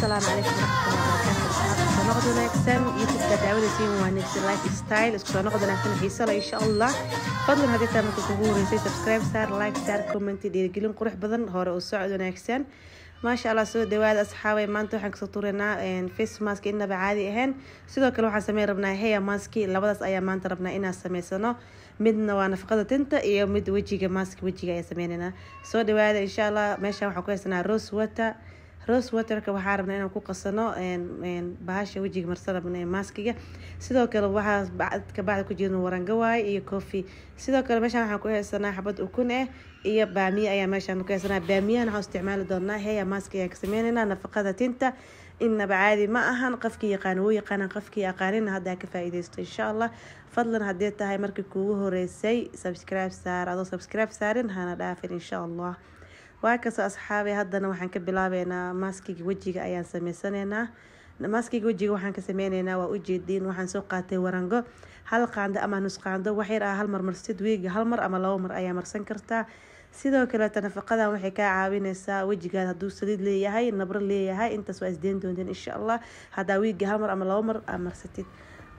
السلام عليكم ورحمة الله وبركاته. أصحاب سoo noqod wanaagsan youtube-ka daawadaysiin waa Nifty Lifestyle isku soo noqod wanaagsan xiiso leh insha Allah. fadlan haddii taa marka kugu horeysay subscribe saar, like saar, comment dhiirigelin qurux badan hore u socod wanaagsan. maasha Allah soo dhawaada asxaabay, maanta waxaan kasoo tuureynaa face mask inaba caadi ahayn. sidoo kale waxaan sameyn rabnaa hair mask, labadaas ayaa maanta rabnaa inaan sameysano. midna waa nafaqada tinta iyo mid wejiga mask wejiga ayaa sameynaynaa. soo dhawaada insha Allah. meeshaan waxaan ku haysanaa rose waterka waxaan rabnaa inaan ku qasano bahasha wejiga marsada maskiga. sidoo kale waxaa bacda ku jirno warangawaay iyo coffee. sidoo kale meeshaan waxaan ku haysanaa xabad ukun iyo baamiye ayaa meeshaan ku haysanaa. baamiyahan waxaan isticmaali doonaa hair mask ayaa ka sameynaynaa nafaqada tinta. inaba caadi ma ahan, qofkii yaqaan wuu yaqaanaan, qofkii aqaanin hadda ka faa'iideysto insha Allah. fadlan haddii tahay markii kuugu horeysay subscribe saar, adoo subscribe saarin hana dhaafin insha Allah. waa kaso asxaabi, haddana waxaan ka bilaabeynaa maskiga wejiga ayaan sameysanaynaa. maskiga wejiga waxaan ka sameynaynaa waa ujeediin, waxaan soo qaatay warango hal qaando ama nus qaando, wax yar hal mar marsid wejiga hal mar ama labo mar ayaa marsan kartaa. sidoo kale nafaqadan waxay ka caawinaysaa wejigaada hadduu saliid leeyahay, nabro leeyahay, intaas waa isdeen doonteen insha Allah haddaa wejiga hal mar ama labo mar aa marsatid.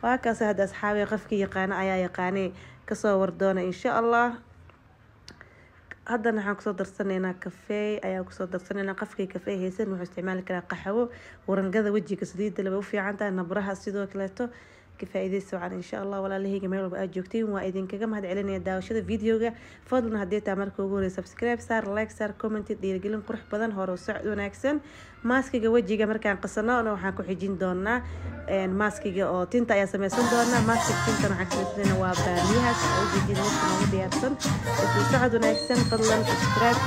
waa kaas hadda asxaabi, qofkii yaqaana ayaa yaqaanay kasoo wardoona insha Allah. haddana waxaan kusoo darsanaynaa kafee ayaa kusoo darsanaynaa. qofkii kafee haysan wuxuu isticmaali karaa qaxwo. warangada wejiga saliidda laba u fiican tahay, nabraha sidoo kaleeto ka faa'iideysta wacan insha Allah. walaalahayga meel walba aad joogtiin waa idinkaga mahad celinaya daawashada videoga. fadlan haddii taa marka ugu horeysa subscribe saar, like saar, comment dhiirigelin qurux badan hore u socod wanaagsan. maskiga wejiga markaan qasano waxaan ku xijin doonaa maskiga oo tinta ayaa sameysan doonaa. maskiga tinta waxaan sameysanaynaa waa baamiyahaas oo ujeedin meesha noogu diyaarsan. isku socod wanaagsan. fadlan subscribe.